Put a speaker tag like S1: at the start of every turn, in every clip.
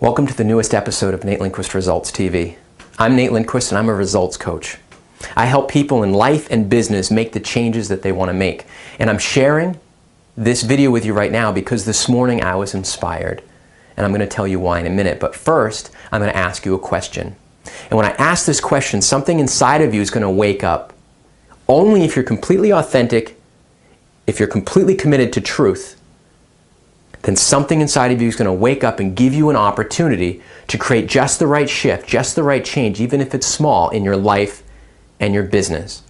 S1: Welcome to the newest episode of Nate Lindquist Results TV. I'm Nate Lindquist and I'm a results coach. I help people in life and business make the changes that they want to make. And I'm sharing this video with you right now because this morning I was inspired. And I'm going to tell you why in a minute. But first, I'm going to ask you a question. And when I ask this question, something inside of you is going to wake up. Only if you're completely authentic, if you're completely committed to truth, then something inside of you is going to wake up and give you an opportunity to create just the right shift, just the right change, even if it's small, in your life and your business.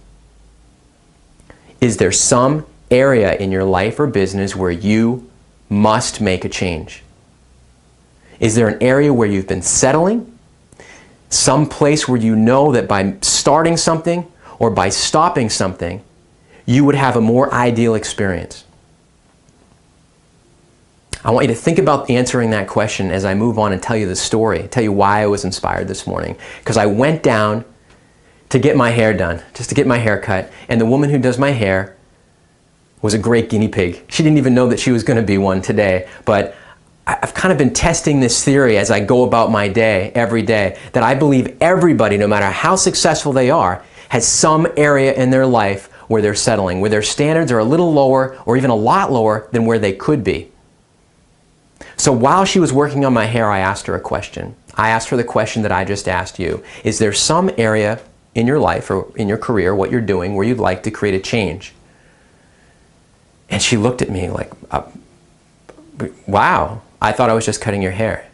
S1: Is there some area in your life or business where you must make a change? Is there an area where you've been settling? Some place where you know that by starting something or by stopping something, you would have a more ideal experience? I want you to think about answering that question as I move on and tell you the story, tell you why I was inspired this morning. Because I went down to get my hair done, just to get my hair cut, and the woman who does my hair was a great guinea pig. She didn't even know that she was going to be one today, but I've kind of been testing this theory as I go about my day, every day, that I believe everybody, no matter how successful they are, has some area in their life where they're settling, where their standards are a little lower or even a lot lower than where they could be. So while she was working on my hair, I asked her a question. I asked her the question that I just asked you. Is there some area in your life or in your career, what you're doing, where you'd like to create a change? And she looked at me like, wow, I thought I was just cutting your hair.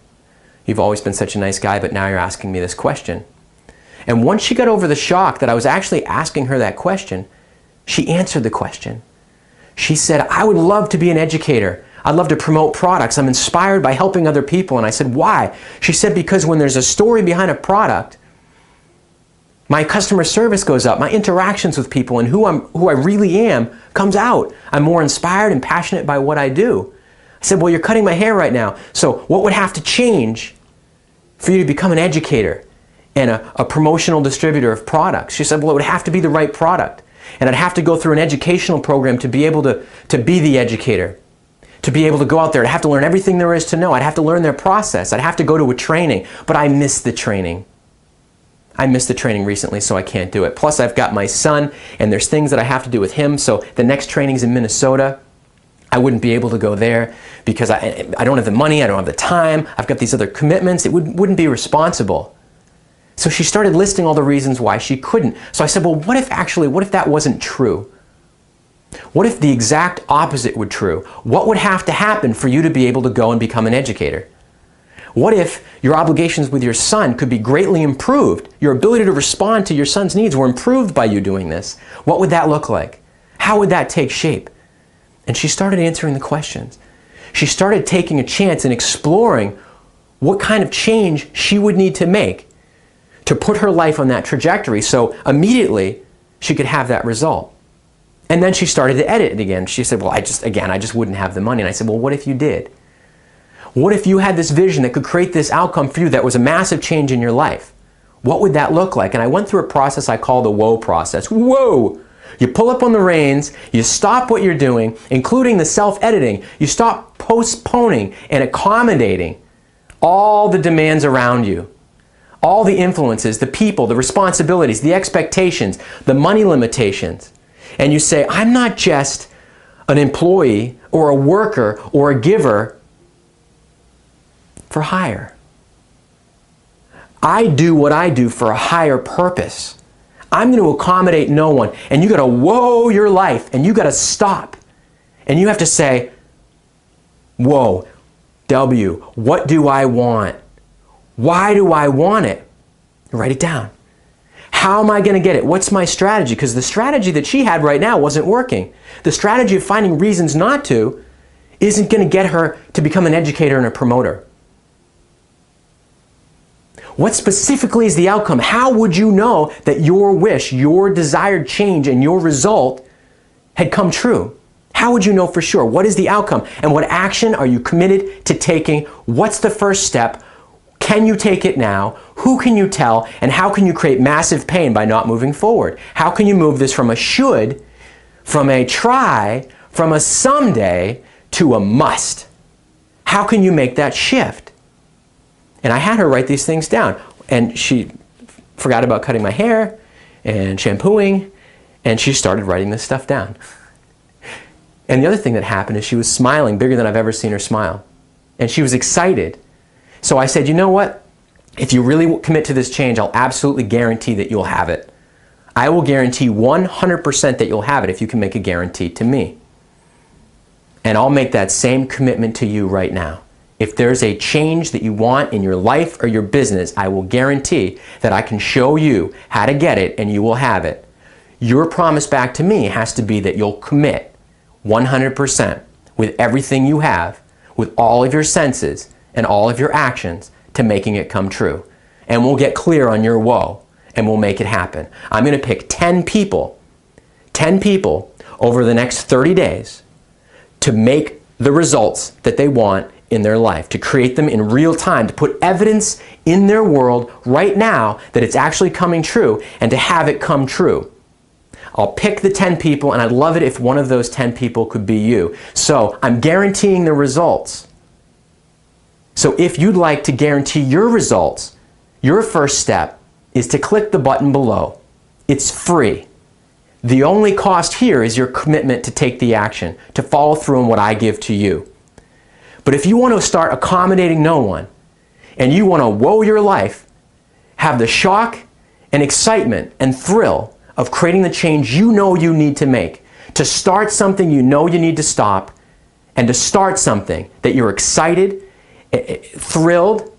S1: You've always been such a nice guy, but now you're asking me this question. And once she got over the shock that I was actually asking her that question, she answered the question. She said, I would love to be an educator. I'd love to promote products. I'm inspired by helping other people. And I said, why? She said, because when there's a story behind a product, my customer service goes up, my interactions with people and who I really am comes out. I'm more inspired and passionate by what I do. I said, well, you're cutting my hair right now. So what would have to change for you to become an educator and a promotional distributor of products? She said, well, it would have to be the right product. And I'd have to go through an educational program to be able to be the educator. To be able to go out there, I'd have to learn everything there is to know. I'd have to learn their process. I'd have to go to a training, but I missed the training. I missed the training recently, so I can't do it. Plus, I've got my son, and there's things that I have to do with him, so the next training's in Minnesota. I wouldn't be able to go there because I don't have the money, I don't have the time, I've got these other commitments. It wouldn't be responsible. So she started listing all the reasons why she couldn't. So I said, well, what if that wasn't true? What if the exact opposite were true? What would have to happen for you to be able to go and become an educator? What if your obligations with your son could be greatly improved? Your ability to respond to your son's needs were improved by you doing this. What would that look like? How would that take shape? And she started answering the questions. She started taking a chance and exploring what kind of change she would need to make to put her life on that trajectory so immediately she could have that result. And then she started to edit it again. She said, well, I just wouldn't have the money. And I said, well, what if you did? What if you had this vision that could create this outcome for you that was a massive change in your life? What would that look like? And I went through a process I call the whoa process. Whoa! You pull up on the reins, you stop what you're doing, including the self-editing. You stop postponing and accommodating all the demands around you, all the influences, the people, the responsibilities, the expectations, the money limitations. And you say, I'm not just an employee or a worker or a giver for hire. I do what I do for a higher purpose. I'm going to accommodate no one. And you got to whoa your life and you got to stop. And you have to say, whoa, W, what do I want? Why do I want it? Write it down. How am I going to get it? What's my strategy? Because the strategy that she had right now wasn't working. The strategy of finding reasons not to isn't going to get her to become an educator and a promoter. What specifically is the outcome? How would you know that your wish, your desired change, and your result had come true? How would you know for sure? What is the outcome? And what action are you committed to taking? What's the first step? Can you take it now? Who can you tell? And how can you create massive pain by not moving forward? How can you move this from a should, from a try, from a someday to a must? How can you make that shift? And I had her write these things down. And she forgot about cutting my hair and shampooing, and she started writing this stuff down. And the other thing that happened is she was smiling bigger than I've ever seen her smile. And she was excited. So I said, you know what? If you really commit to this change, I'll absolutely guarantee that you'll have it. I will guarantee 100% that you'll have it if you can make a guarantee to me. And I'll make that same commitment to you right now. If there's a change that you want in your life or your business, I will guarantee that I can show you how to get it and you will have it. Your promise back to me has to be that you'll commit 100% with everything you have, with all of your senses and all of your actions to making it come true. And we'll get clear on your woe and we'll make it happen. I'm going to pick 10 people over the next 30 days to make the results that they want in their life, to create them in real time, to put evidence in their world right now that it's actually coming true and to have it come true. I'll pick the 10 people, and I'd love it if one of those 10 people could be you. So I'm guaranteeing the results. So if you'd like to guarantee your results, your first step is to click the button below. It's free. The only cost here is your commitment to take the action, to follow through on what I give to you. But if you want to start accommodating no one, and you want to woe your life, have the shock and excitement and thrill of creating the change you know you need to make, to start something you know you need to stop, and to start something that you're excited, thrilled,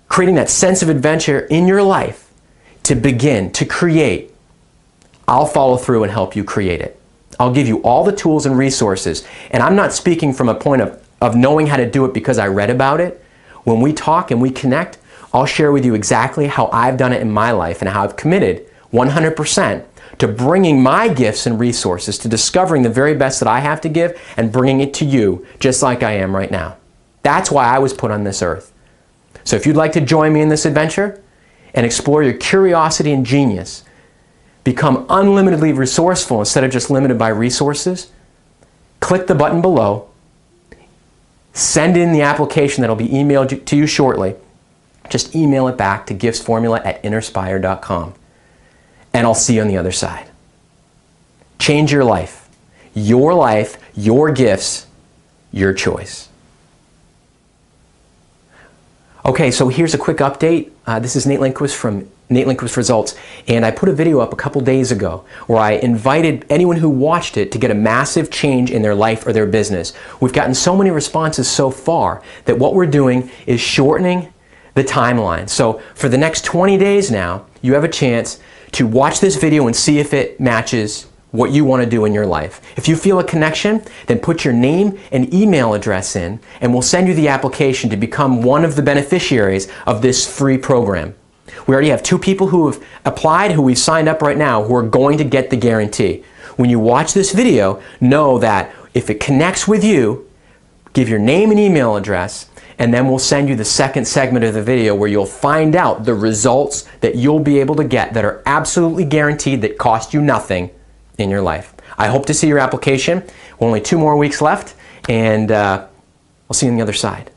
S1: creating that sense of adventure in your life, to begin, to create, I'll follow through and help you create it. I'll give you all the tools and resources. And I'm not speaking from a point of knowing how to do it because I read about it. When we talk and we connect, I'll share with you exactly how I've done it in my life and how I've committed 100% to bringing my gifts and resources, to discovering the very best that I have to give and bringing it to you just like I am right now. That's why I was put on this earth. So if you'd like to join me in this adventure and explore your curiosity and genius, become unlimitedly resourceful instead of just limited by resources, click the button below, send in the application that'll be emailed to you shortly. Just email it back to giftsformula@innerspire.com. And I'll see you on the other side. Change your life, your gifts, your choice. Okay, so here's a quick update. This is Nate Lindquist from Nate Lindquist Results, and I put a video up a couple days ago where I invited anyone who watched it to get a massive change in their life or their business. We've gotten so many responses so far that what we're doing is shortening the timeline. So for the next 20 days now, you have a chance to watch this video and see if it matches what you want to do in your life. If you feel a connection, then put your name and email address in, and we'll send you the application to become one of the beneficiaries of this free program. We already have 2 people who have applied, who we've signed up right now, who are going to get the guarantee. When you watch this video, know that if it connects with you, give your name and email address, and then we'll send you the second segment of the video where you'll find out the results that you'll be able to get that are absolutely guaranteed, that cost you nothing in your life. I hope to see your application. Only 2 more weeks left, and I'll see you on the other side.